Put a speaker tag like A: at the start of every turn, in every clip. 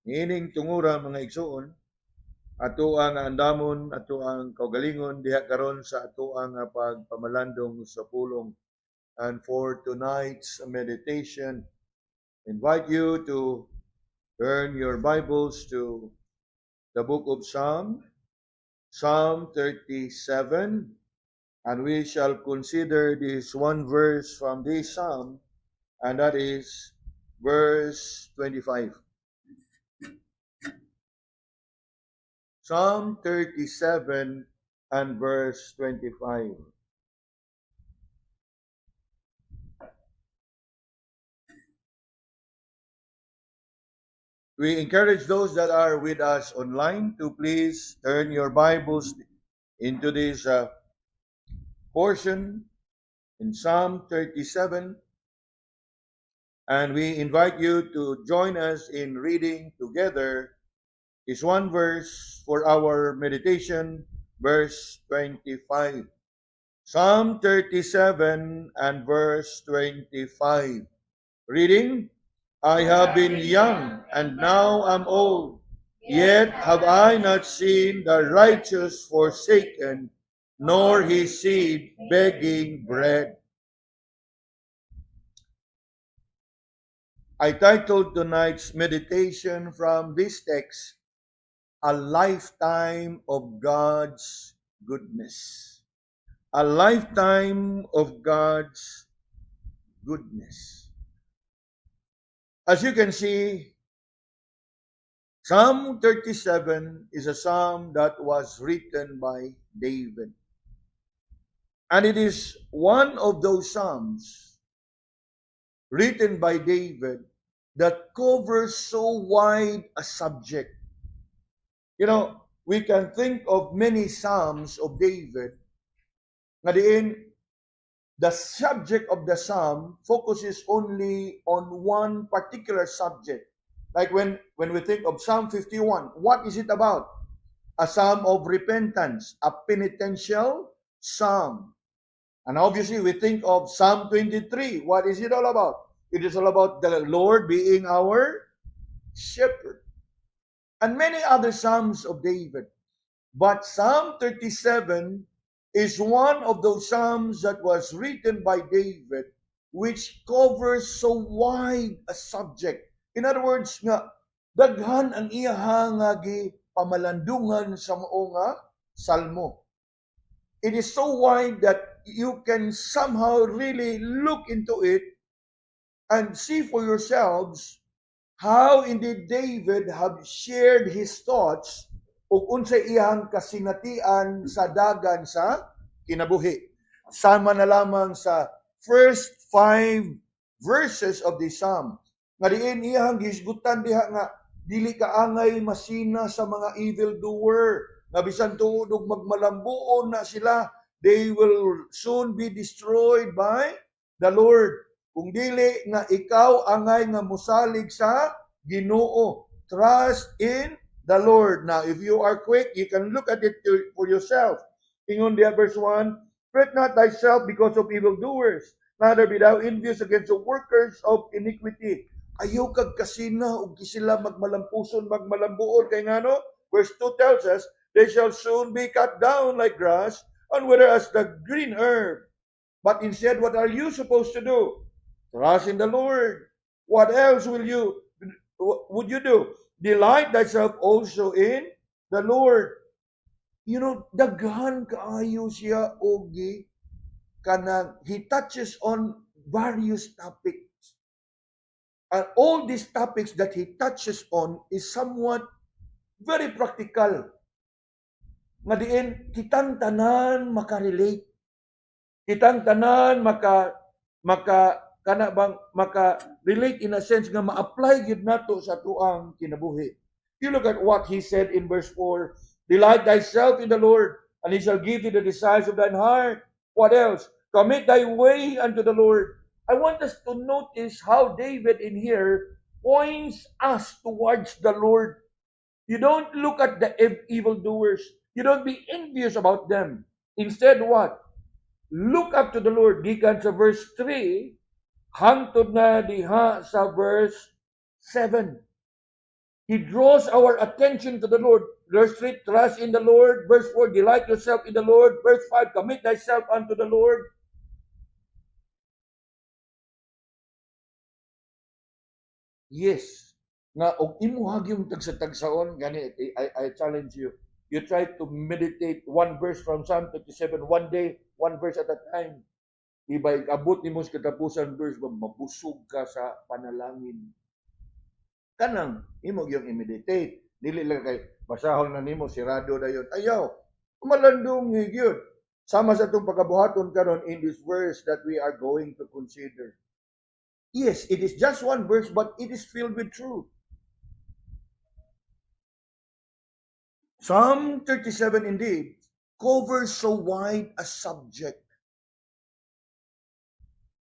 A: Niining tungura mga igsoon, ato ang andamon, ato ang kaugalingon diha karon sa ato ang pagpamalandong sa pulong. And for tonight's meditation, invite you to turn your Bibles to the book of Psalm 37, and we shall consider this one verse from this psalm, and that is verse 25. Psalm 37 and verse 25. We encourage those that are with us online to please turn your Bibles into this portion in Psalm 37, and we invite you to join us in reading together this one verse for our meditation, verse 25. Psalm 37 and verse 25. Reading, I have been young and now am old, yet have I not seen the righteous forsaken, nor his seed begging bread. I titled tonight's meditation from this text, A Lifetime of God's Goodness. A lifetime of God's goodness. As you can see, Psalm 37 is a psalm that was written by David. And it is one of those psalms written by David that covers so wide a subject. You know, we can think of many psalms of David na diin the subject of the psalm focuses only on one particular subject. Like when we think of Psalm 51, what is it about? A psalm of repentance, a penitential psalm. And obviously we think of Psalm 23. What is it all about? It is all about the Lord being our shepherd. And many other psalms of David. But Psalm 37 is one of those psalms that was written by David which covers so wide a subject. In other words nga, daghan ang iyaha nga pamalandungan sa mao nga salmo. It is so wide that you can somehow really look into it and see for yourselves how indeed David have shared his thoughts ug unsay iyang kasinatian sa dagan sa kinabuhi. Sama na lamang sa first 5 verses of the psalm. Nga diin iyang gisgutan diha nga dili kaangay masina sa mga evildoer. Nga bisan tuod og magmalambuon na sila, they will soon be destroyed by the Lord. Kung dili nga ikaw angay nga musalig sa Ginoo. Trust in the Lord. Now, if you are quick, you can look at it for yourself. Ingon diha verse 1, fret not thyself because of evildoers, neither be thou envious against the workers of iniquity. Ayaw kag kasina ug sila magmalampuson, magmalambuon kay ngano? Verse 2 tells us, they shall soon be cut down like grass and wither as the green herb. But instead, what are you supposed to do? Trust in the Lord. What else would you do? Delight thyself also in the Lord. You know, daghan kaayo siya ogi kanang he touches on various topics. And all these topics that he touches on is somewhat very practical. Nga diin kitang tanan makarelate. Kitang tanan maka-relate in a sense nga ma-apply gid nato sa tuang kinabuhi. You look at what he said in verse 4, delight thyself in the Lord, and he shall give thee the desires of thine heart. What else? Commit thy way unto the Lord. I want us to notice how David in here points us towards the Lord. You don't look at the evildoers. You don't be envious about them. Instead, what? Look up to the Lord. Gikan sa verse 3, hangtod na diha sa verse 7. He draws our attention to the Lord. Verse 3, trust in the Lord. Verse 4, delight yourself in the Lord. Verse 5, commit thyself unto the Lord. Yes. Nga, og imuhag yung tagsa-tagsaon, gani, I challenge you. You try to meditate one verse from Psalm 37, one day, one verse at a time. Iba, abot ni mo sa katapusan verse, mabusog ka sa panalangin. Kanang, imo yung i-meditate. Dili lang kay, basahon na nimo, sirado na yun. Ayaw, malandong yun. Sama sa itong pagkabuhaton karon in this verse that we are going to consider. Yes, it is just one verse, but it is filled with truth. Psalm 37 indeed covers so wide a subject.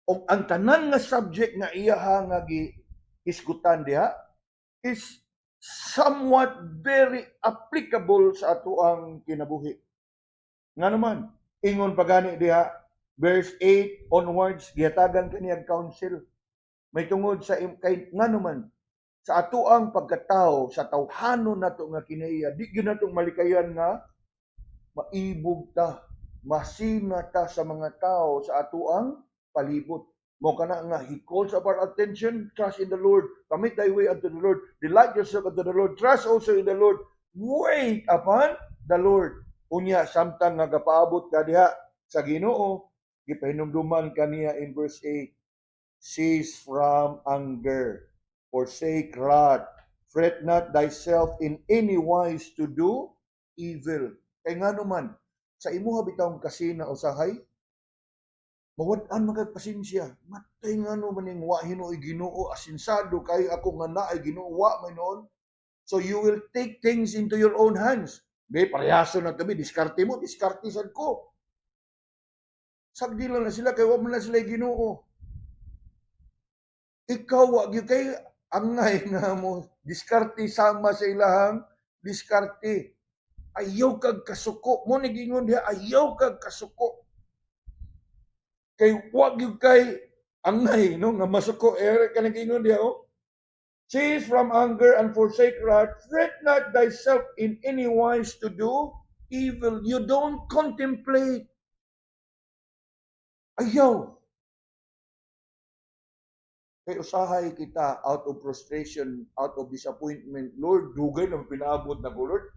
A: O ang tanan nga subject nga iyaha nga gihisgutan diha is somewhat very applicable sa ato ang kinabuhi. Nga naman, ingon pagani diha, verse 8 onwards, gihatagan kaniyang counsel. May tungod sa kay nga naman, sa ato ang pagkatao, sa tawhanon nato nga kinaiya, di gyud natong malikayan nga maibog ta, masina ta sa mga tao sa ato ang palibot. Mo kana nga he calls our attention, trust in the Lord, commit thy way unto the Lord, delight yourself unto the Lord, trust also in the Lord, wait upon the Lord. Unya samtang nga gapaabot ka diha sa Ginoo, gipahinumduman kaniya in verse 8, cease from anger, forsake wrath, fret not thyself in any wise to do evil. Kay nga naman, sa imuha bitawng kasina usahay, mawad-an magpasensya. Matay nga no maning wa hinoy Ginoo, asinsado kay ako nga naay Ginoo wa man noon. So you will take things into your own hands. Di parehaso na kami, diskarte mo, diskarte sad ko. Sagdi lang na sila kay wa man na sila Ginoo. Ikaw wa gyud kay angay nga mo diskarte sama sa ilahang diskarte. Ayaw kag kasuko. Mo nagingon diha, ayaw kag kasuko. Kay wag yung kay angay, no? Nga masuko. Ka nagingon diha, oh. Cease from anger and forsake wrath. Fret not thyself in any wise to do evil. You don't contemplate. Ayaw. Kay usahay kita out of frustration, out of disappointment. Lord, dugay ng pinaabot na ko, Lord.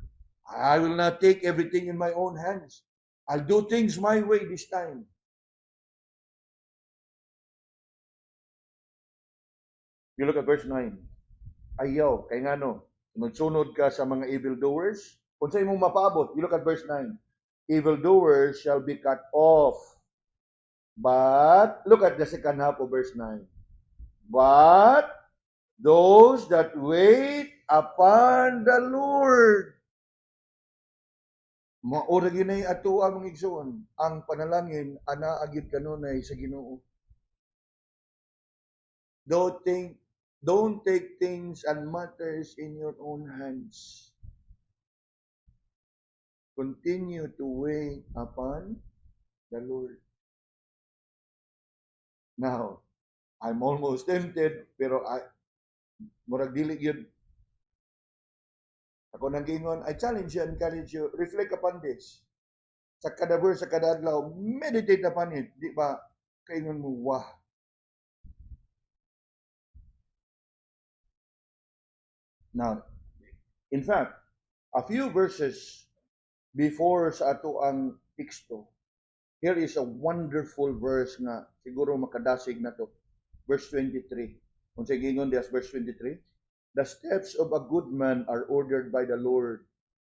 A: I will not take everything in my own hands. I'll do things my way this time. You look at verse 9. Ayaw, kay nga no, magsunod ka sa mga evildoers. Kung sa imong mapaabot, you look at verse 9. Evildoers shall be cut off. But, look at the second half of verse 9. But, those that wait upon the Lord. Maura ginay ato ang mga igsoon, ang panalangin ana agid kanunay sa Ginoo. Don't take things and matters in your own hands. Continue to wait upon the Lord. Now, I'm almost tempted, pero murag dili yun. Ako nang gingon, I challenge you, encourage you, reflect upon this. Sa kada verse, sa kada adlaw, meditate upon it. Di ba? Kaingon mo, wah. Now, in fact, a few verses before sa ato ang teksto, here is a wonderful verse nga siguro makadasig na to. Verse 23. Kung sa gingon dias verse 23, the steps of a good man are ordered by the Lord,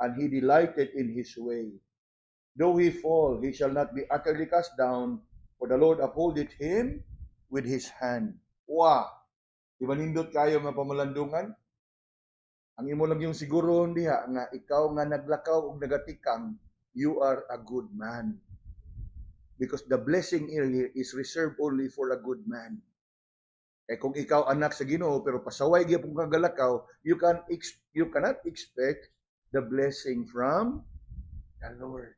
A: and he delighted in his way. Though he fall, he shall not be utterly cast down, for the Lord upholdeth him with his hand. Wow! Di ba nindot kayo mga pamalandungan? Ang imo lang yung siguro diha nga ikaw nga naglakaw og nagatikang, you are a good man. Because the blessing here is reserved only for a good man. Eh kung ikaw anak sa Ginoo pero pasaway gyud pung kagalakaw, you cannot expect the blessing from the Lord.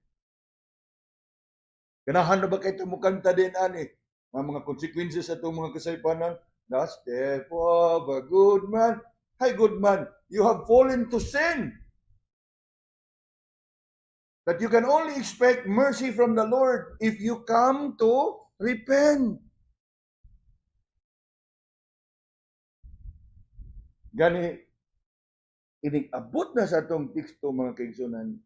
A: Ganahan na ba kayo mukanta din ani? Mga consequences sa itong mga kasaypanan, the step of a good man. Hi, good man, you have fallen to sin. That you can only expect mercy from the Lord if you come to repent. Gani, inigabot na sa atong teksto mga kaigsunan,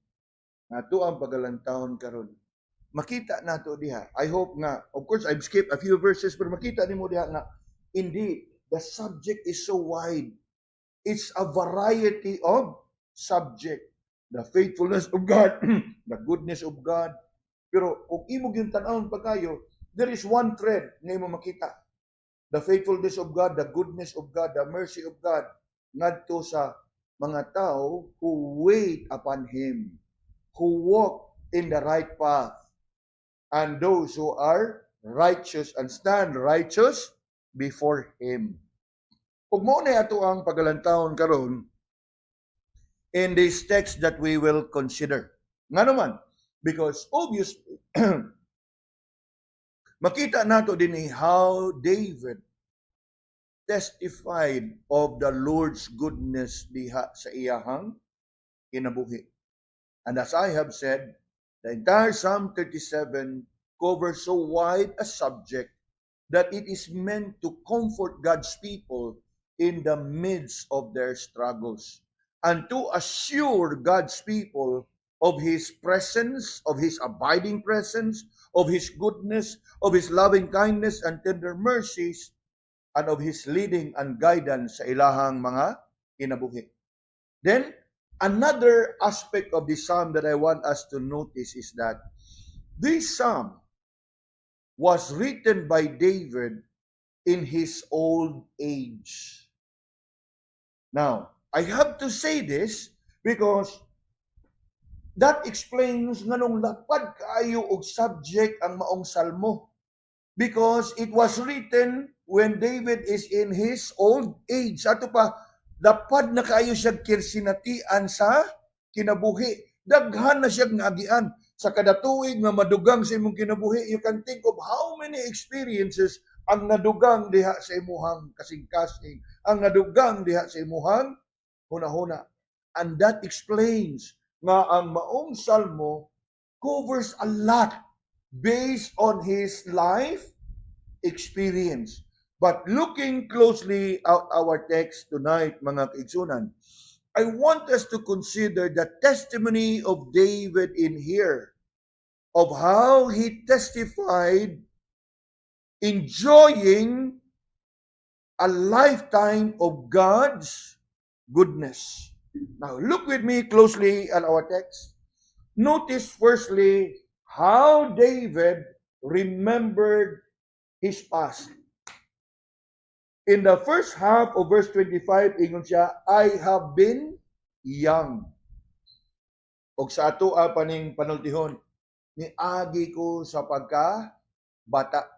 A: nato ang pagalantahon karon. Makita nato diha. I hope nga, of course, I've skipped a few verses, pero makita nimo diha nga, indeed, the subject is so wide. It's a variety of subject. The faithfulness of God, the goodness of God. Pero kung imog yung tanawon pagkayo, there is one thread na imo makita. The faithfulness of God, the goodness of God, the mercy of God, ngadto sa mga tao who wait upon Him, who walk in the right path, and those who are righteous and stand righteous before Him. Kung mo na ato ang pagalantahon karon, in this text that we will consider. Nga naman, because obviously, makita nato din how David testified of the Lord's goodness diha sa iyahang kinabuhi. And as I have said, the entire Psalm 37 covers so wide a subject that it is meant to comfort God's people in the midst of their struggles, and to assure God's people of His presence, of His abiding presence, of His goodness, of His loving kindness and tender mercies, and of His leading and guidance sa ilahang mga kinabuhi. Then, another aspect of this psalm that I want us to notice is that this psalm was written by David in his old age. Now, I have to say this because that explains nganong lapad kaayo og subject ang maong salmo. Because it was written when David is in his old age. Ato pa, lapad na kaayo siya kirsinatian sa kinabuhi. Daghan na siya ngagian. Sa kada tuig nga madugang sa imong kinabuhi, you can think of how many experiences ang nadugang diha sa imuhang kasing-kasing, ang nadugang diha sa imuhang hunahuna. And that explains nga ang maong salmo covers a lot based on his life experience. But looking closely at our text tonight, mga kaigsunan, I want us to consider the testimony of David in here, of how he testified enjoying a lifetime of God's goodness. Now, look with me closely at our text. Notice firstly how David remembered his past. In the first half of verse 25, ingon siya, I have been young. Og sa ato paning panultihon, niagi ko sa pagka-bata.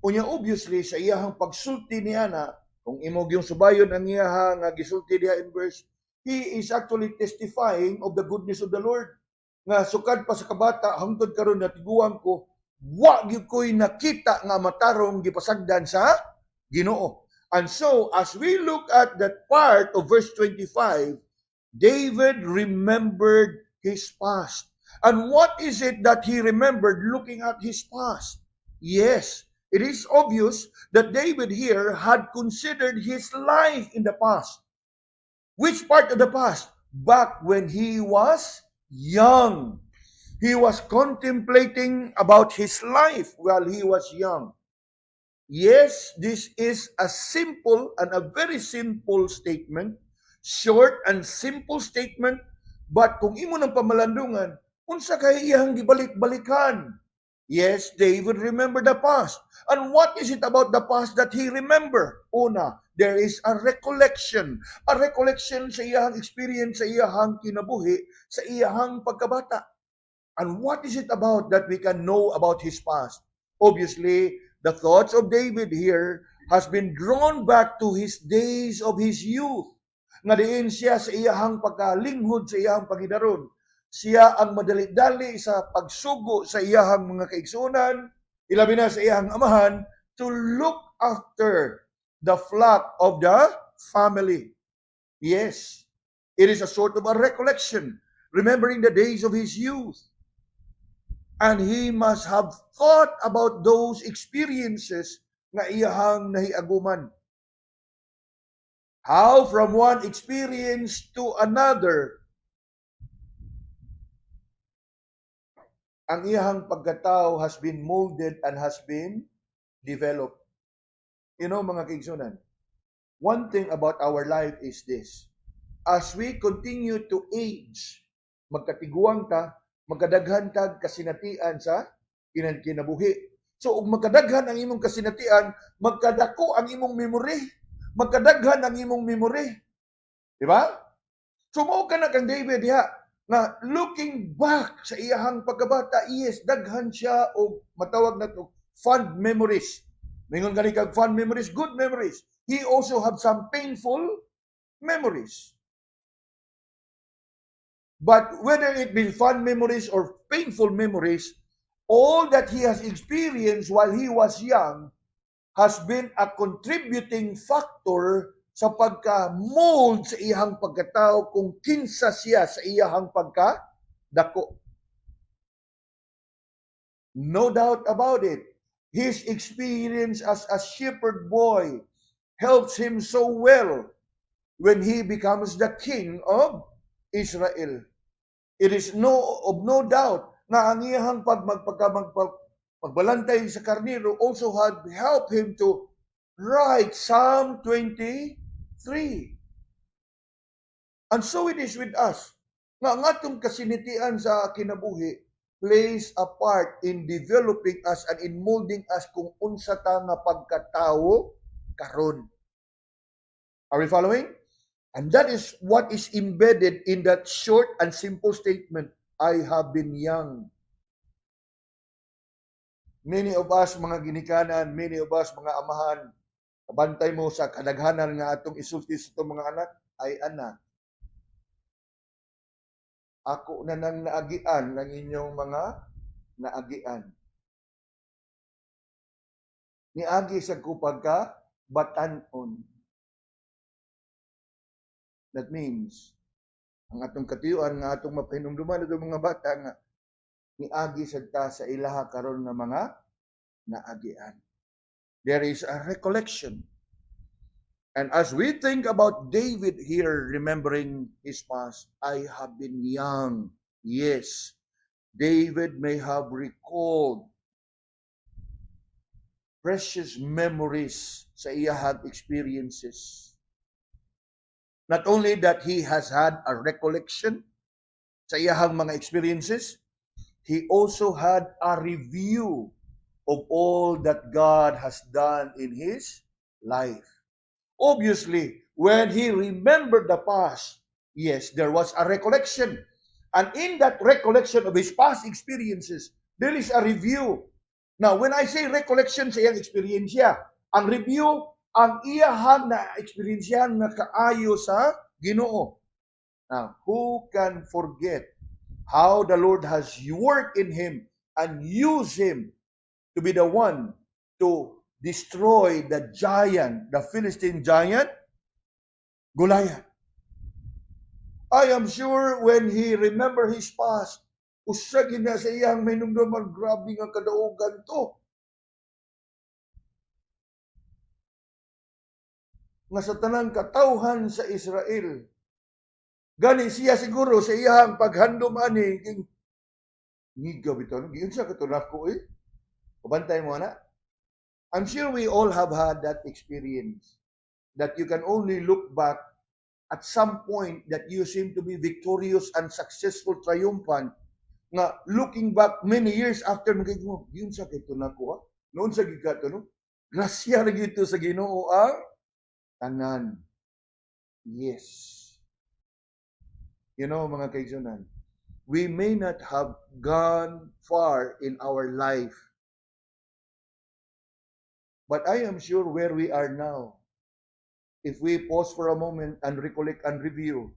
A: Unya obviously, sa iyahang pagsulti niya na, kung imog yung subayon ang iyahang gisulti niya in verse, he is actually testifying of the goodness of the Lord. Nga sukad pa sa kabata, hangtod karon na tiguang ko, wa gyud ko'y nakita nga matarong gipasagdan sa Ginoo. And so, as we look at that part of verse 25, David remembered his past. And what is it that he remembered looking at his past? Yes, it is obvious that David here had considered his life in the past. Which part of the past? Back when he was young. He was contemplating about his life while he was young. Yes, this is a simple and a very simple statement, short and simple statement, but kung imo ng pamalandungan, unsa kay iyang gibalik-balikan? Yes, David remembered the past. And what is it about the past that he remembered? Una, there is a recollection sa iyang experience, sa iyang kinabuhi, sa iyang pagkabata. And what is it about that we can know about his past? Obviously, the thoughts of David here has been drawn back to his days of his youth. Nga diin siya sa iyahang pagkalinghod sa iyahang paghidaron. Siya ang madali-dali sa pagsugo sa iyahang mga kaigsunan, ilabi na sa iyahang amahan, to look after the flock of the family. Yes, it is a sort of a recollection, remembering the days of his youth. And he must have thought about those experiences na iyahang nahiaguman. How from one experience to another, ang iyahang pagkatao has been molded and has been developed. You know, mga kaigsunan, one thing about our life is this. As we continue to age, magkatiguang ta, magkadaghan tag kasinatian sa kinabuhi. So, ug magkadaghan ang imong kasinatian, magkadako ang imong memory. Magkadaghan ang imong memory. Di ba? So, mao ka na kang David diha, na looking back sa iyahang pagkabata, yes, daghan siya o matawag na to fond memories. Mingon gani kag fond memories, good memories. He also have some painful memories. But whether it be fond memories or painful memories, all that he has experienced while he was young has been a contributing factor sa pagka-mold sa iyahang pagkatao kung kinsa siya sa iyahang pagkadako. No doubt about it. His experience as a shepherd boy helps him so well when he becomes the king of Israel. It is of no doubt na ang iyahang pagbalantay sa karnero also had helped him to write Psalm 23. And so it is with us. Nga ang atong kasinitian sa kinabuhi plays a part in developing us and in molding us kung unsa ta nga pagkatao karon. Are we following? And that is what is embedded in that short and simple statement, I have been young. Many of us, mga ginikanan, many of us, mga amahan, kabantay mo sa kadaghanan nga atong isulti sa itong mga anak, ay anak, ako na nang naagian ng inyong mga naagian. Niagi sa kupag ka, batanon. That means, ang atong katiyuan nga atong mapahinumduman itong mga bata nga niagi sadta sa ilaha karon nga mga naagian. There is a recollection. And as we think about David here remembering his past, I have been young. Yes, David may have recalled precious memories sa iyahang experiences. Not only that he has had a recollection sa iyahang mga experiences, he also had a review of all that God has done in his life. Obviously, when he remembered the past, yes, there was a recollection. And in that recollection of his past experiences, there is a review. Now, when I say recollection sa iyang eksperyensya, ang review, ang iyahang na eksperyensyahan na kaayo sa Ginoo. Now, who can forget how the Lord has worked in him and used him to be the one to destroy the giant, the Philistine giant, Goliath. I am sure when he remember his past, usagin na sa iyang minumduman, grabe nga kadaugan to. Nga sa tanang katawhan sa Israel, gani siya siguro sa iyang paghandom ani, ngigaw ito, giyon siya katulak ko eh. Pabantay mo na. I'm sure we all have had that experience that you can only look back at some point that you seem to be victorious and successful, triumphant, nga looking back many years after, magiging, yun sa kito na ko, ha? Noon sa gigato, no? Grasya na gito sa Ginoo ang tanan. Yes. You know, mga kaigsunan, we may not have gone far in our life, but I am sure where we are now, if we pause for a moment and recollect and review,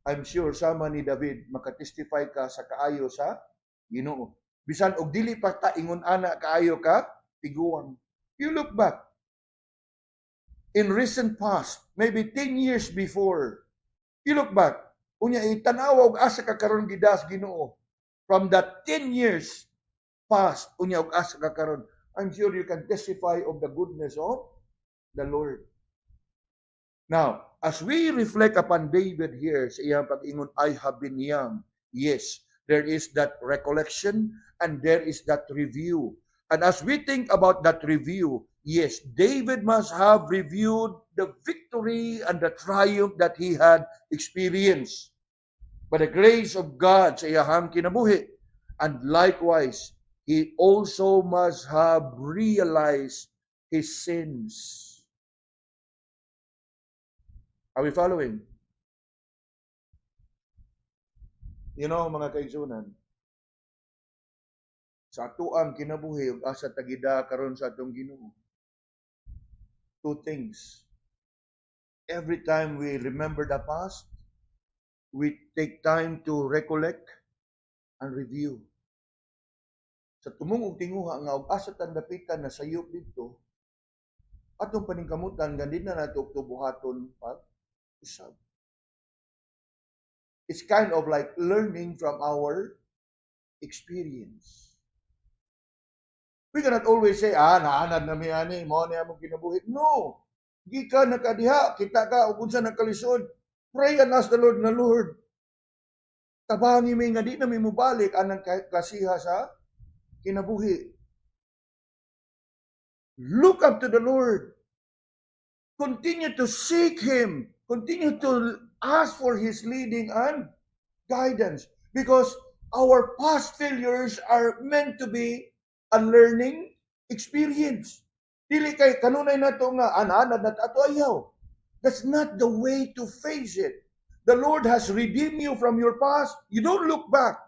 A: I'm sure sama ni David makatestify ka sa kaayo sa Ginoo. Bisan og dili pa ta ingon ana kaayo ka tiguang. You look back in recent past, maybe 10 years before, You look back, unya itanaw og asa ka karon gidas Ginoo. From that 10 years past, unya og asa ka karon, I'm sure you can testify of the goodness of the Lord. Now, as we reflect upon David here sa iyang pag-ingon, I have been young. Yes, there is that recollection and there is that review. And as we think about that review, yes, David must have reviewed the victory and the triumph that he had experienced by the grace of God sa iyahang kinabuhi. And likewise, he also must have realized his sins. Are we following? You know, mga kaigsunan, sa ato ang kinabuhi ug asa tagida karon sa atong Ginoo. Two things. Every time we remember the past, we take time to recollect and review. Sa tumong og tinguha nga og asa tandapitan na sayop dito, atong paningkamutan gandi na nato tubuhaton pag usab. It's kind of like learning from our experience. We cannot always say, naanad na mi ani, mao ni among kinabuhi. No. Gika nakadiha, kita ka ug unsa nakalisod. Pray and ask the Lord na Lord. Tabangi mi nga di na mi mubalik anang kasiha sa kinabuhi. Look up to the Lord. Continue to seek Him. Continue to ask for His leading and guidance. Because our past failures are meant to be a learning experience. Dili kay kanunay nato nga ananad na ato ayaw. That's not the way to face it. The Lord has redeemed you from your past. You don't look back.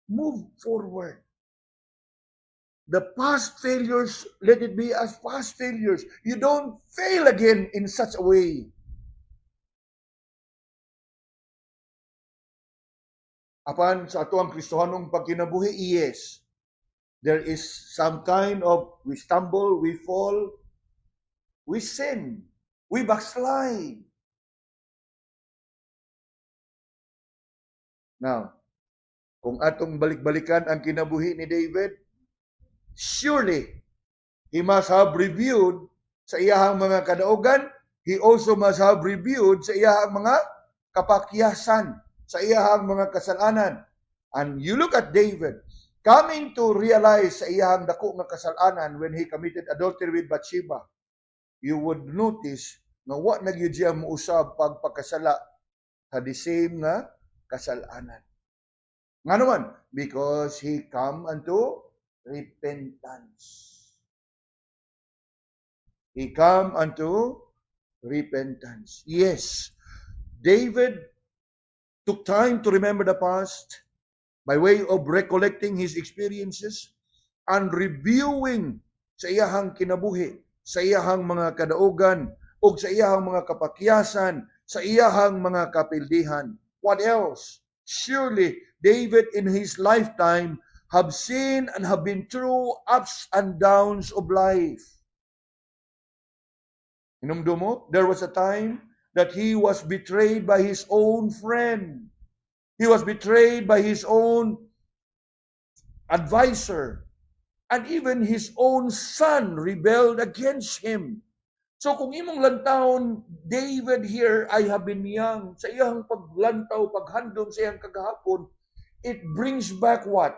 A: Move forward. The past failures, let it be as past failures. You don't fail again in such a way. Apan sa ato ang Kristohanong pagkinabuhi, yes. There is some kind of, we stumble, we fall, we sin, we backslide. Now, kung atong balik-balikan ang kinabuhi ni David, surely, he must have reviewed sa iyahang mga kadaugan, he also must have reviewed sa iyahang mga kapakyasan, sa iyahang mga kasalanan. And you look at David, coming to realize sa iyahang dako nga kasalanan when he committed adultery with Bathsheba, you would notice nga wa na gyud siya mousab pagpakasala sa the same nga kasalanan. Nga naman, because he come unto repentance. He come unto repentance. Yes, David took time to remember the past by way of recollecting his experiences and reviewing sa iyahang kinabuhi, sa iyahang mga kadaugan, o sa iyahang mga kapakyasan, sa iyahang mga kapildihan. What else? Surely, David in his lifetime have seen and have been through ups and downs of life. Inumdo mo, there was a time that he was betrayed by his own friend. He was betrayed by his own advisor. And even his own son rebelled against him. So kung imong lantawon, David here, I have been young. Sa iyang paglantaw, paghandom sa iyang kagahapon, it brings back what?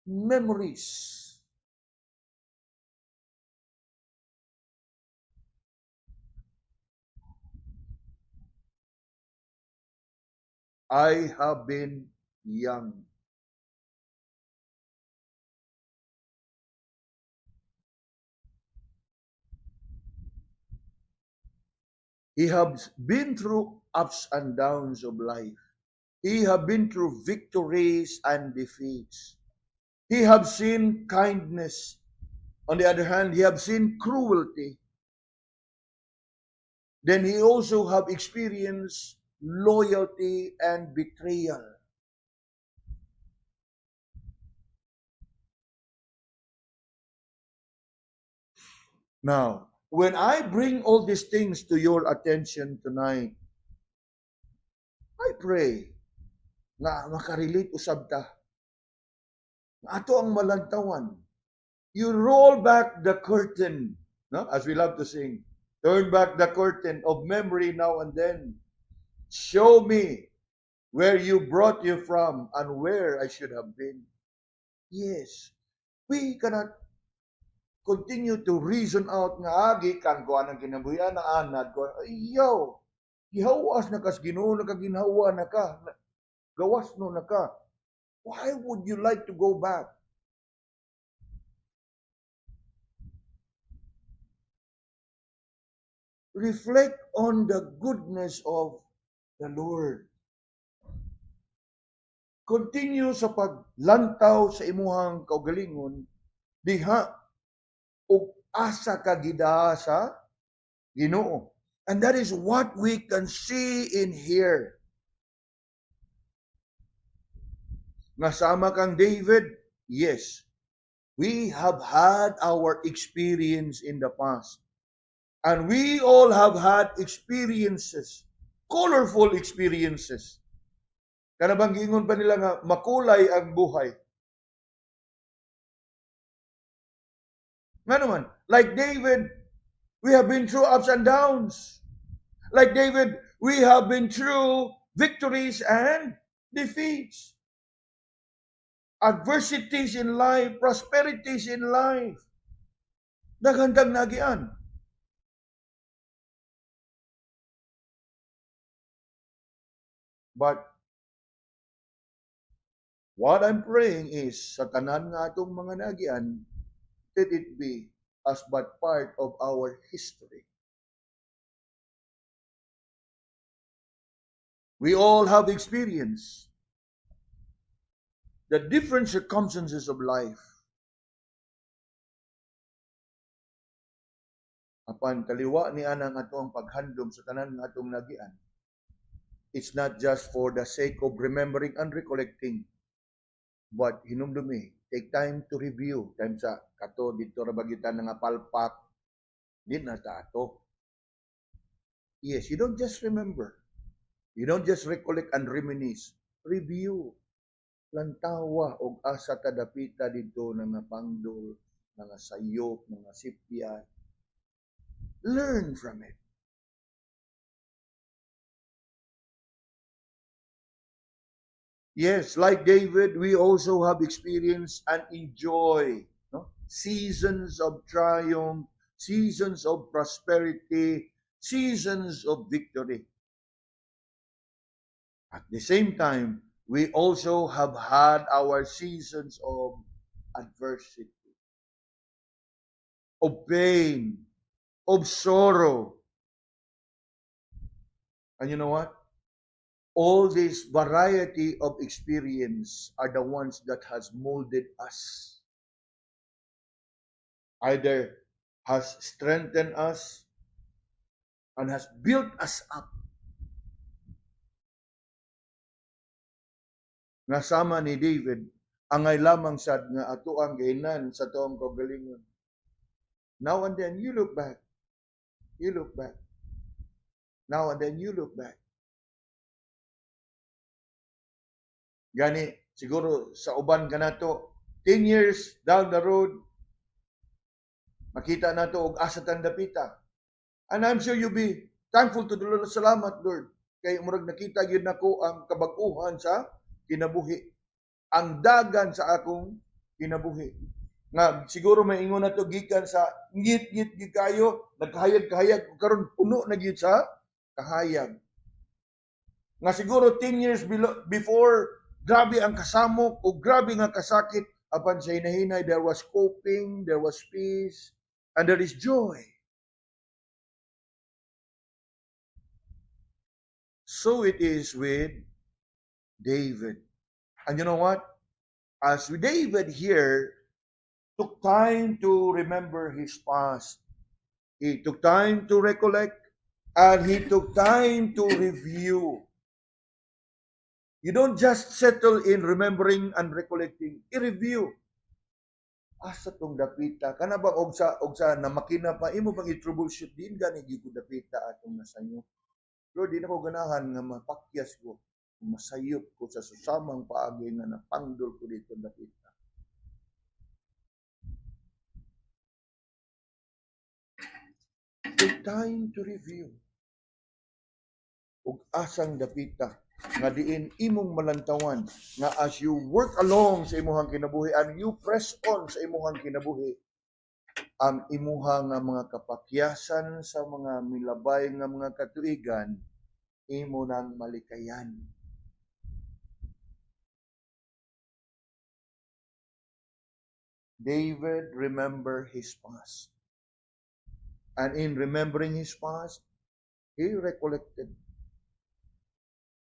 A: Memories. I have been young. He has been through ups and downs of life. He have been through victories and defeats. He have seen kindness. On the other hand, he have seen cruelty. Then he also have experienced loyalty and betrayal. Now, when I bring all these things to your attention tonight, I pray nga makarelate usab ta. Ato ang malantawan. You roll back the curtain, no? As we love to sing. Turn back the curtain of memory now and then. Show me where you brought you from and where I should have been. Yes. We cannot continue to reason out nga agi kang kuan ang kinabuhian na anad ko. Yo, gihawas na kas Ginoo na kaginhawa na ka. Gawas no na ka. Why would you like to go back? Reflect on the goodness of the Lord. Continue sa paglantaw sa imuhang kaugalingon diha ug asa ka gidaa sa Ginoo. And that is what we can see in here. Nasama kang David? Yes. We have had our experience in the past. And we all have had experiences, colorful experiences. Kanabang gingon pa nila nga makulay ang buhay. Nga naman, like David, we have been through ups and downs. Like David, we have been through victories and defeats. Adversities in life, prosperities in life. Naghandang nagian. But what I'm praying is, sa tanan nga atong mga nagian, let it be as but part of our history. We all have experienced the different circumstances of life. Apan kaliwa ni anang atong paghandom sa tanan nga atong nagian. It's not just for the sake of remembering and recollecting, but hinumdumi, take time to review. Time sa kato dito ra bagitan nga palpak, di na tato. Yes, you don't just remember. You don't just recollect and reminisce. Review. Lantawa og asa kadapita dito nga pangdol, nga sayop, nga sipya. Learn from it. Yes, like David, we also have experienced and enjoy seasons of triumph, seasons of prosperity, seasons of victory. At the same time, we also have had our seasons of adversity, of pain, of sorrow. And you know what? All this variety of experience are the ones that has molded us. Either has strengthened us and has built us up. Nasama ni David, angay lamang sad nga ato ang gihinan sa toong kaugalingon. Now and then you look back. You look back. Now and then you look back. Gani, siguro sa uban ka na to, 10 years down the road, makita na to og asa tandapita. And I'm sure you'll be thankful to the Lord. Salamat, Lord. Kay murag nakita yun ako ang kabag-uhan sa kinabuhi. Ang dagan sa akong kinabuhi. Nga, siguro may ingon na to gikan sa ngit-ngit kayo, nagkahayag-kahayag, karon puno na gyud sa kahayag. Nga siguro 10 years before, grabe ang kasamok o grabe nga kasakit, apan sa hinahinay, there was coping, there was peace, and there is joy. So it is with David. And you know what? As David here took time to remember his past, he took time to recollect, and he took time to review. You don't just settle in remembering and recollecting. I-review. asa tong dapita kana ba og sa na makina pa imo bang i-troubleshoot din gani gyud ko dapita atong nasanyo. Lord, di na ko ganahan nga mapakyas ko, masayop ko sa susamang paagi nga napangdol ko dito dapita. Take time to review. Ug asang dapita nga diin imong malantawan nga as you work along sa imuhang kinabuhi and you press on sa imuhang kinabuhi, ang imuhang mga kapakyasan sa mga milabay nga mga katuigan imo nang malikayan. David remembered his past. And in remembering his past, he recollected.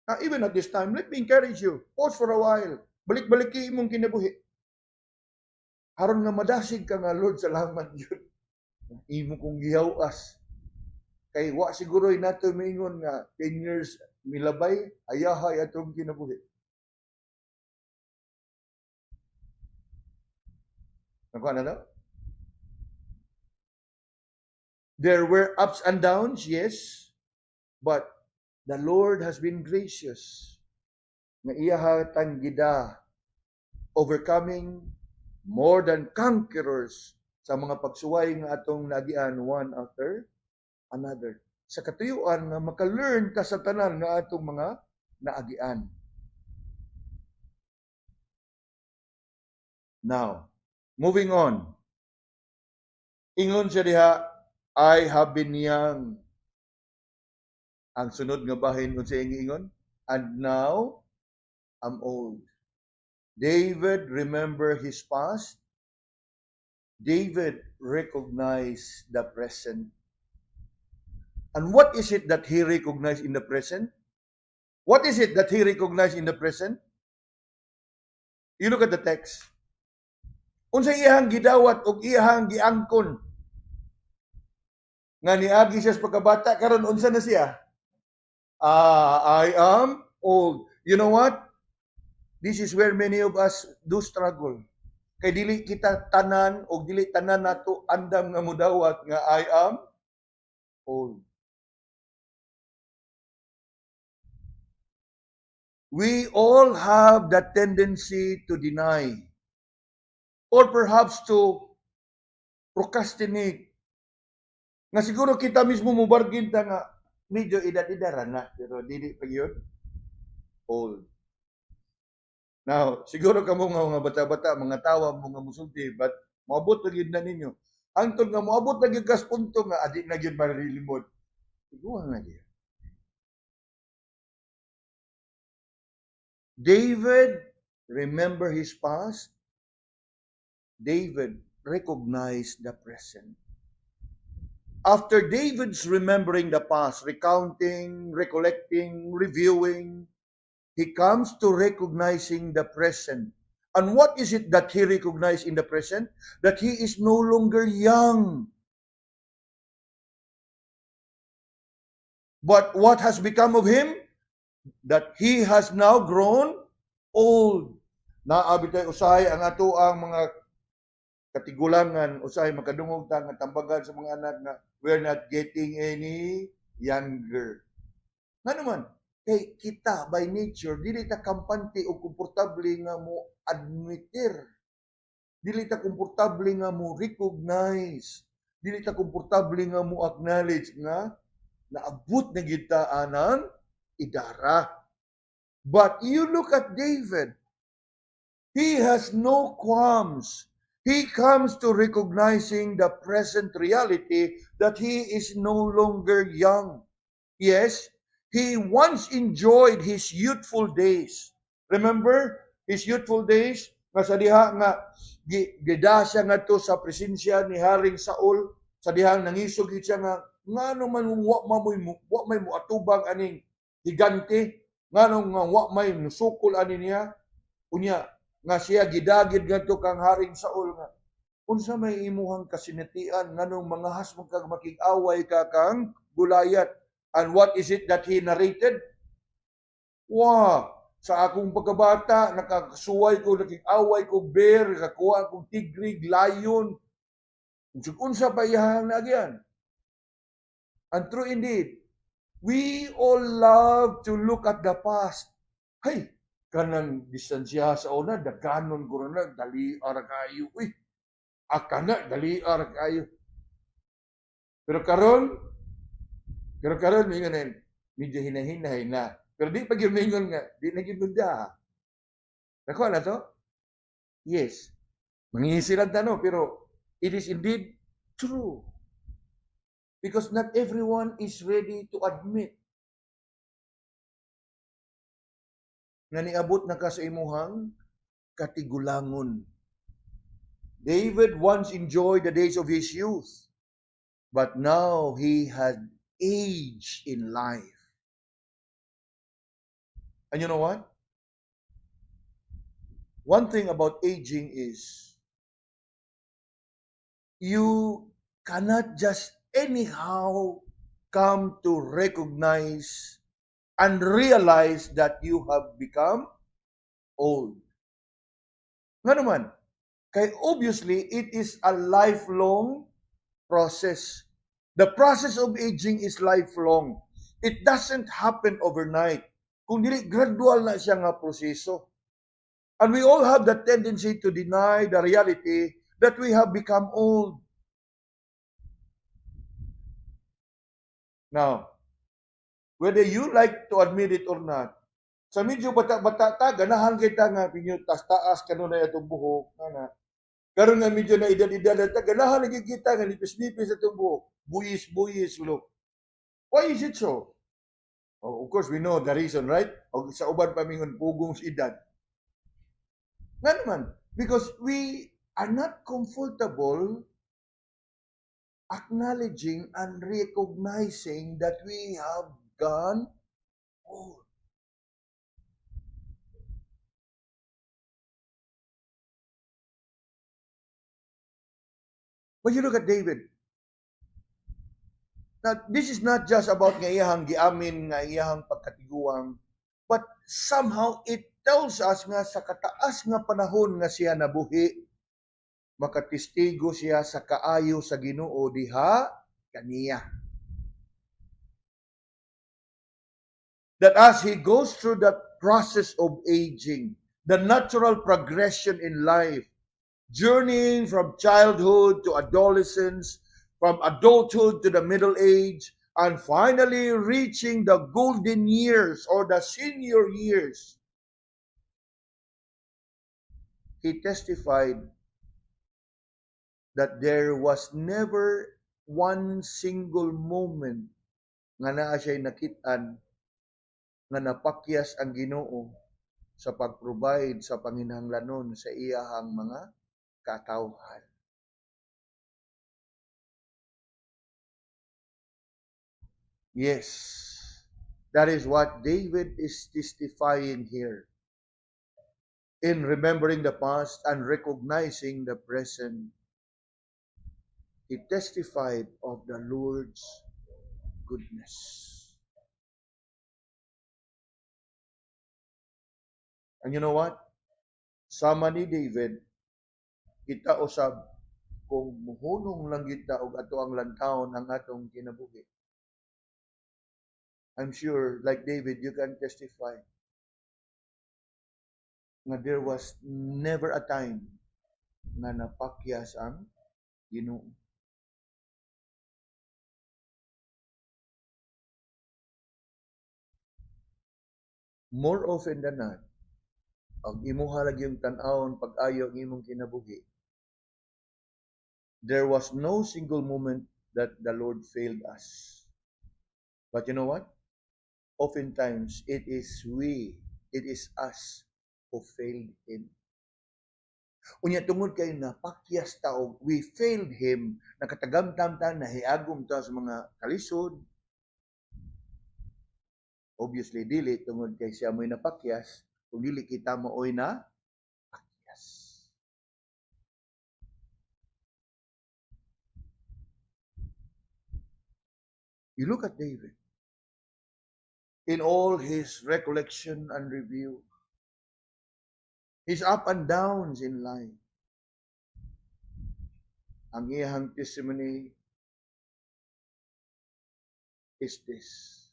A: Now, even at this time, let me encourage you. Pause for a while. Balik-balik imong kinabuhi. Haron nga madasig ka nga, Lord, salamat yun. Imo kong gihawas. Kay wa siguro'y nato mingon nga 10 years milabay, ayahay atong kinabuhi. Nakuha na daw? There were ups and downs, yes, but the Lord has been gracious. Nga iya tanggida, overcoming more than conquerors sa mga pagsuway nga atong nagian one after another. Sa katuyuan nga maka-learn ka sa tanan nga atong mga naagian. Now, moving on. Ingon siya diha, I have been young. Ang sunod nga bahin kung siya ingon, and now I'm old. David remember his past. David recognized the present. And what is it that he recognized in the present? What is it that he recognized in the present? You look at the text. Unsay iyang gidawat o iyang giangkon nga niagi siya sa pagkabata, karon unsa na siya? I am old. You know what? This is where many of us do struggle. Kay dili kita tanan o dili tanan nato andam nga mudawat nga I am old. We all have that tendency to deny or perhaps to procrastinate. Nga siguro kita mismo mubargin ta nga medyo edad-edaran na, pero dili pa yun old. Now, siguro kamo nga bata-bata, mga tawa mo nga musulti, but maabot na yun na ninyo. Antod nga maabot na yun kas punto nga, adik na yun marilimod. Siguro nga yun. David, remember his past. David recognized the present. After David's remembering the past, recounting, recollecting, reviewing, he comes to recognizing the present. And what is it that he recognized in the present? That he is no longer young. But what has become of him? That he has now grown old. Naabi tayo usahay ang ato ang mga katigulangan, usahay makadungog ta nga tambagan sa mga anak na we're not getting any younger. Nga naman, kay kita by nature, dili ta kampante o komportable nga mo admitir. Dili ta komportable nga mo recognize. Dili ta komportable nga mo acknowledge nga naabot na gid ta anang idara. But you look at David. He has no qualms. He comes to recognizing the present reality that he is no longer young. Yes, he once enjoyed his youthful days. Remember his youthful days? Nga sa diha nga gidasya nga to sa presensya ni Haring Saul, sa dihang nangisog siya nga ngano man wa may mo atubang aning higante, ngano nga wa may nusukol ani niya unya nga siya gidagid ngadto kang Haring Saul nga unsa may imuhang kasinatian nganong mangahas mo kag makig-away ka kang Gulayat. And what is it that he narrated? Wow, Sa akong pagkabata, nakasuway ko, nakik-away ko, bear, nakakuha kong tigrig, lion. Unsa pa iyahan na agyan. And true indeed, we all love to look at the past. Hey, kanang distansya sa una, daganon ko na, dali ara kayo. Uy, aka na, dali ara kayo. Pero karon, may ngayon, medyo hinahinay na. Pero di pa gimingon nga, di na gimunda. Nakuha na to? Yes. Mangisi lang tanong, pero it is indeed true. Because not everyone is ready to admit nga niabot na ka sa imuhang katigulangon. David once enjoyed the days of his youth, but now he had age in life. And you know what? One thing about aging is you cannot just anyhow come to recognize and realize that you have become old. Nga naman, kaya obviously, it is a lifelong process. The process of aging is lifelong. It doesn't happen overnight. Kung dili, gradual na siya nga proseso. And we all have the tendency to deny the reality that we have become old. Now, whether you like to admit it or not, sa medyo bata-bata ta, ganahan kita nga pinyo taas-taas kano na itong buhok. Karon nga medyo na edad-edad ta, ganahan lagi kita nga nipis-nipis itong buhok. Buyis-buyis, look. Why is it so? Oh, of course, we know the reason, right? O, sa uban pamingon, pugong sa edad. Nga naman, because we are not comfortable acknowledging and recognizing that we have gone old. When you look at David, now, this is not just about nga iyahang giamin, nga iyahang pagkatiguang, but somehow it tells us nga sa kataas nga panahon nga siya nabuhi, makatistigo siya sa kaayo sa Ginoo diha kaniya. That as he goes through that process of aging, the natural progression in life, journeying from childhood to adolescence, from adulthood to the middle age, and finally reaching the golden years or the senior years, he testified that there was never one single moment nga naa siya'y nakitaan nga napakyas ang Ginoo sa pag-provide sa panginahanglanon sa iyahang mga katawhan. Yes, that is what David is testifying here. In remembering the past and recognizing the present, he testified of the Lord's goodness. And you know what? Sama ni David, kita usab kung muhunong lang kita og ato ang lantawon ang atong kinabuhi. I'm sure, like David, you can testify nga there was never a time na napakyas ang Ginoo. More often than not, ang imuha lagi yung tan-awon pag-ayo ang imong kinabuhi, there was no single moment that the Lord failed us. But you know what? Oftentimes, it is us who failed Him. Unya tungod kay napakyas tao, we failed Him, nakatagamtam-tam, nahiagom ta sa mga kalisod. Obviously, dili, tungod kay siya mo'y napakyas, kung dili kita mooy na pakyas. You look at David. In all his recollection and review, his up and downs in life. Ang iyang testimony is this: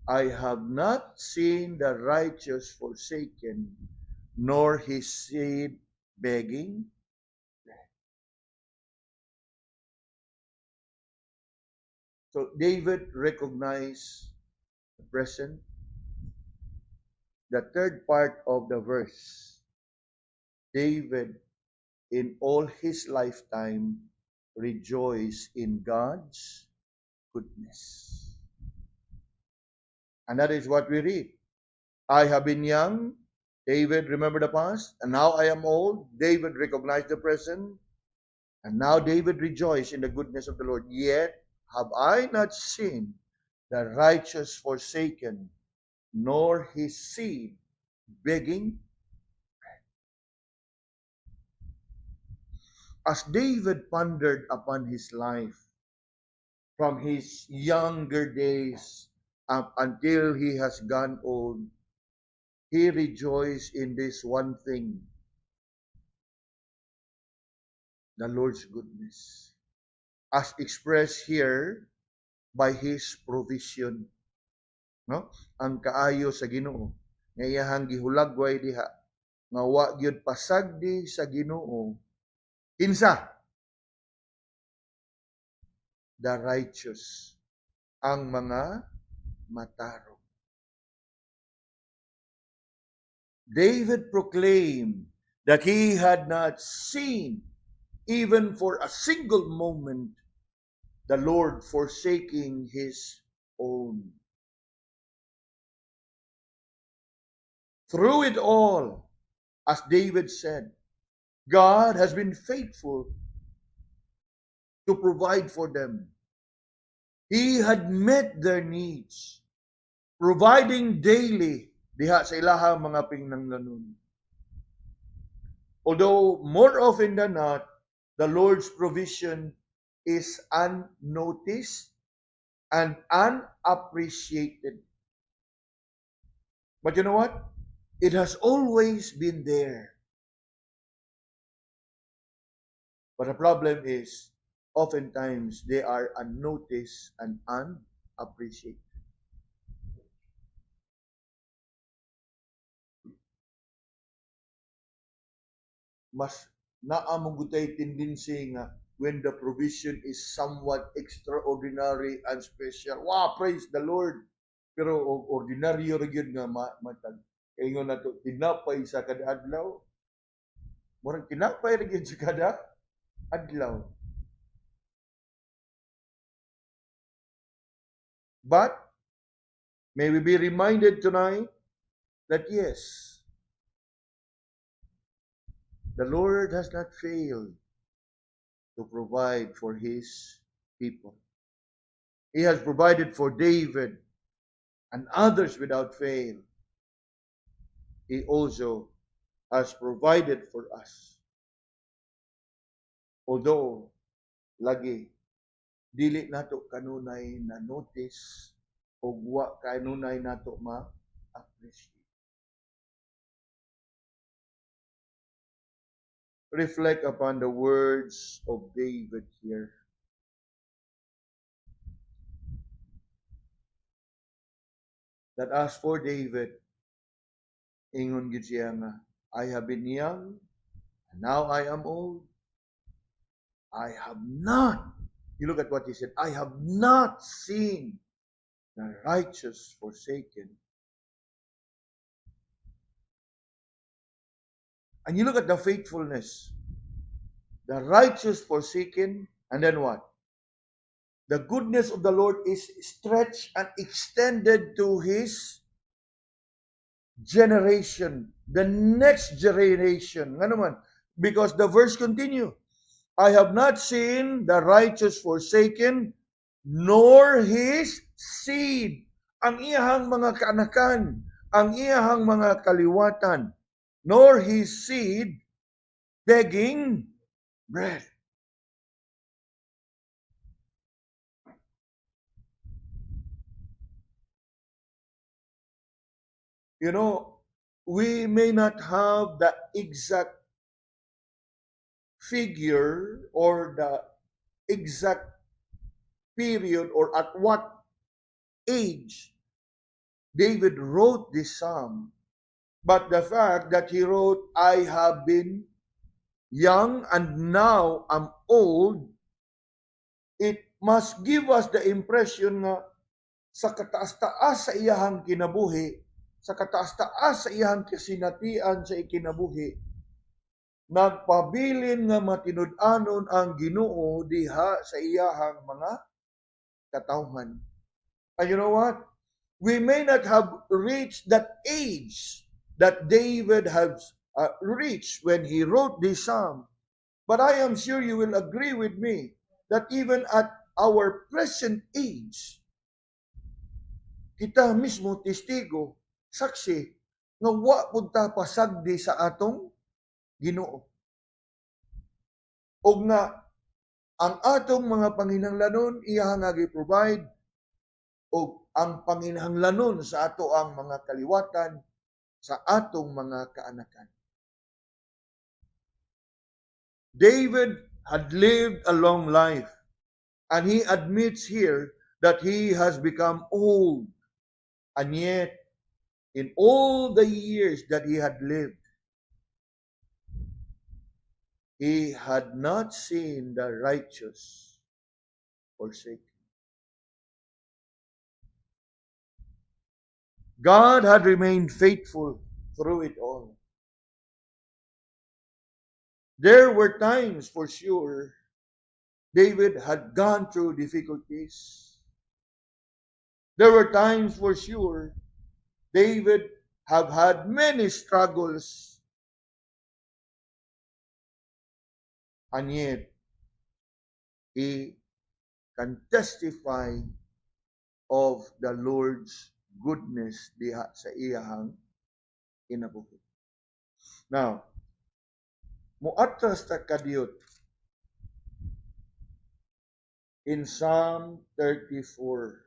A: I have not seen the righteous forsaken, nor his seed begging. So David recognized the present. The third part of the verse, David in all his lifetime rejoiced in God's goodness. And that is what we read. I have been young. David remembered the past. And now I am old. David recognized the present. And now David rejoiced in the goodness of the Lord. Yet have I not seen the righteous forsaken, nor his seed begging. As David pondered upon his life, from his younger days up until he has gone old, he rejoiced in this one thing: the Lord's goodness, as expressed here by His provision. No? Ang kaayo sa Ginoo, nga iyahang gihulagway diha, nga wa gyud pasagdi sa Ginoo, kinsa? The righteous, ang mga matarong. David proclaimed that he had not seen, even for a single moment, the Lord forsaking his own. Through it all, as David said, God has been faithful to provide for them. He had met their needs, providing daily diha sa ilahang mga pinangganon. Although more often than not, the Lord's provision is unnoticed and unappreciated. But you know what? It has always been there. But the problem is, oftentimes they are unnoticed and unappreciated. Mas naamong gutay tendency nga when the provision is somewhat extraordinary and special. Wow, praise the Lord! Pero ordinaryo ra gyud nga matag ingon nato tinapay sa kada adlaw. Murag tinapay ra gyud sa kada adlaw. But may we be reminded tonight that yes, the Lord has not failed to provide for His people. He has provided for David and others without fail. He also has provided for us. Although, lagi, dili nato kanunay na notice o wa kanunay nato ma-appreciate. Reflect upon the words of David here. That as for David, ingon gid siya nga, I have been young, and now I am old. I have not, you look at what he said, I have not seen the righteous forsaken. And you look at the faithfulness, the righteous forsaken, and then what? The goodness of the Lord is stretched and extended to His generation, the next generation. Nga naman, because the verse continue, I have not seen the righteous forsaken, nor his seed. Ang iyahang mga kaanakan, ang iyahang mga kaliwatan, nor his seed begging bread. You know, we may not have the exact figure or the exact period or at what age David wrote this psalm. But the fact that he wrote, I have been young and now I'm old, it must give us the impression na sa kataas-taas sa iyahang kinabuhi, sa kataas-taas sa iyahang kasinatian sa ikinabuhi, nagpabilin nga matinud-anon ang Ginoo diha sa iyahang mga katawhan. And you know what? We may not have reached that age that David has reached when he wrote this psalm, but I am sure you will agree with me that even at our present age, kita mismo testigo, saksi, nga wa pud ta pasagdi sa atong Ginoo. Og nga ang atong mga panginahanglanon iya nga gi-provide og ang panginahanglanon sa ato ang mga kaliwatan sa atong mga kaanakan. David had lived a long life, and he admits here that he has become old, and yet in all the years that he had lived, he had not seen the righteous forsaken. God had remained faithful through it all. There were times, for sure, David had gone through difficulties. There were times, for sure, David have had many struggles. And yet, he can testify of the Lord's goodness diha sa iyahang kinabuhi. Now, muatras ta kadiyot in Psalm 34.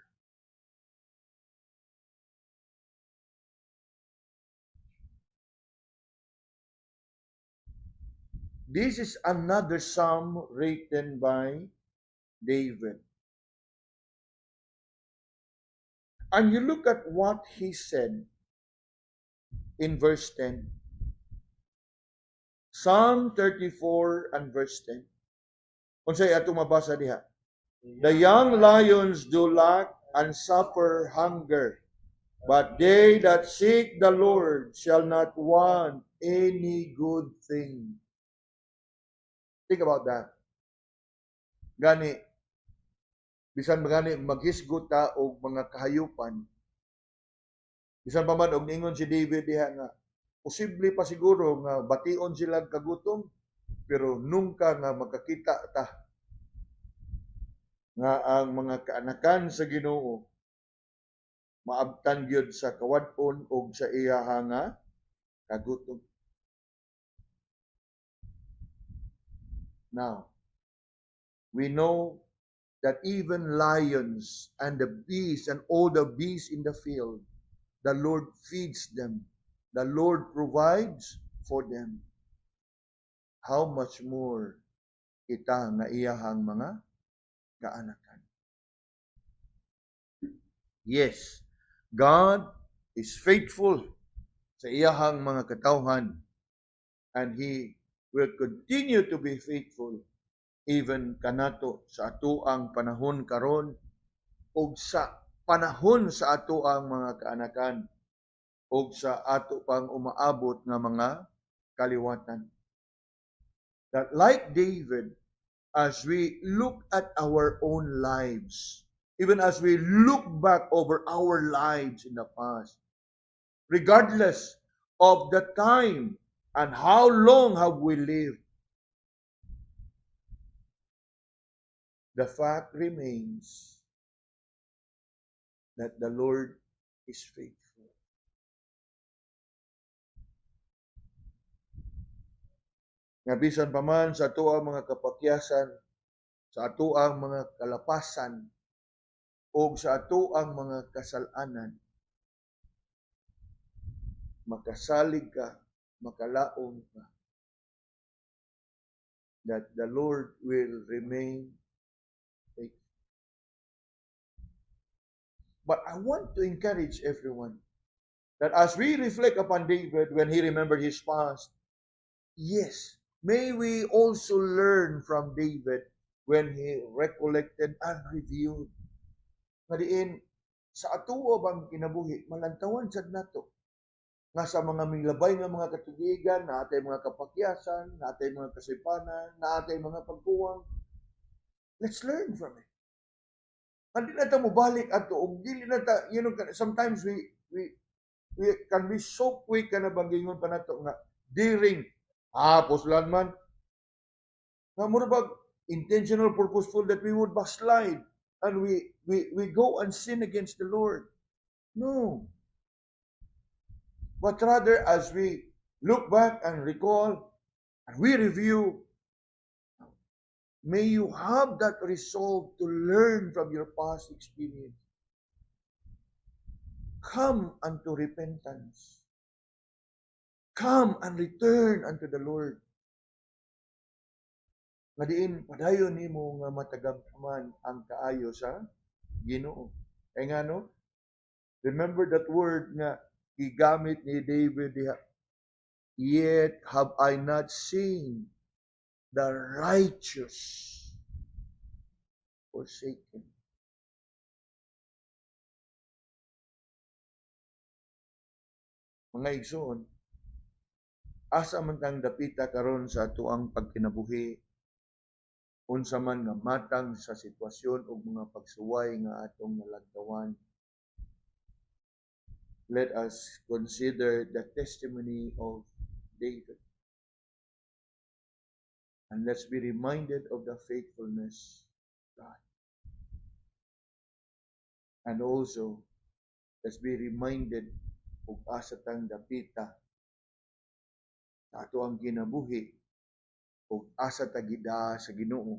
A: This is another psalm written by David. And you look at what he said in verse 10. Psalm 34 and verse 10. Unsay atong mabasa diha? The young lions do lack and suffer hunger, but they that seek the Lord shall not want any good thing. Think about that. Gani, bisan magani maghisgot ta og mga kahayupan. Bisan pa man og ningon si David diha nga posible pa siguro nga bation sila kagutom, pero nungka nga makakita ta nga ang mga kaanakan sa Ginoo maabtan gyud sa kawad-on og sa iyaha nga kagutom. Now, we know that even lions and the beasts and all the beasts in the field, the Lord feeds them. The Lord provides for them. How much more kita nga iyahang mga kaanakan? Yes, God is faithful sa iyahang mga katawhan, and He will continue to be faithful even kanato sa atoang panahon karon ug sa panahon sa atoang mga kaanakan ug sa ato pang umaabot nga mga kaliwatan. That like David, as we look at our own lives, even as we look back over our lives in the past, regardless of the time and how long have we lived, the fact remains that the Lord is faithful. Nga bisan pa man sa atoang mga kapakyasan, sa atoang mga kalapasan, o sa atoang mga kasalanan, makasalig ka, makalaom ka, that the Lord will remain faithful. But I want to encourage everyone that as we reflect upon David when he remembered his past, yes, may we also learn from David when he recollected and reviewed. Ngadiin, sa atuo bang kinabuhi, malantawan sad nato nga sa mga minglabay nga mga katugigan, na atay mga kapakyasan, na atay mga kasipanan, na atay mga pagkuwang. Let's learn from it. Hindi na ta mo balik ato, og dili na ta, sometimes we can be so quick ka na bangingon pa nato nga, daring, puslan man, nga mura bag, intentional, purposeful that we would backslide and we go and sin against the Lord. No. But rather, as we look back and recall, and we review, may you have that resolve to learn from your past experience. Come unto repentance. Come and return unto the Lord. Ngadiin, padayon nimo nga matagamtaman ang kaayo sa Ginoo. Kaya nga no, remember that word nga gigamit ni David diha. Yet have I not seen the righteous forsaken. Mga igsoon, asa man tang dapita karon sa atuang pagkinabuhi, unsa man nga matang sa sitwasyon ug mga pagsuway nga atong nalagtawan. Let us consider the testimony of David. And let's be reminded of the faithfulness of God. And also, let's be reminded of asa tang dapita sa ato ang kinabuhi ug asa ta gida sa Ginoo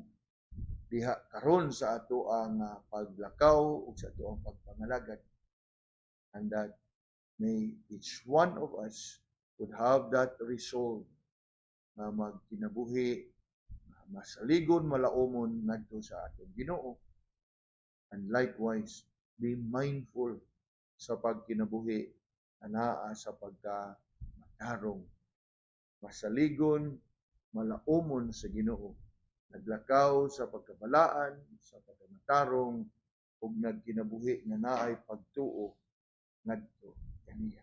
A: diha karon sa ato ang paglakaw ug sa ato ang pagpangalagad, and that may each one of us would have that resolve na magkinabuhi, masaligon, malaumon ngadto sa atong Ginoo, and likewise be mindful sa pagkinabuhi anaa sa pagkamatarong, masaligon, malaumon sa Ginoo, naglakaw sa pagkabalaan, sa pagkamatarong, ug nagkinabuhi nga naay pagtuo ngadto kaniya.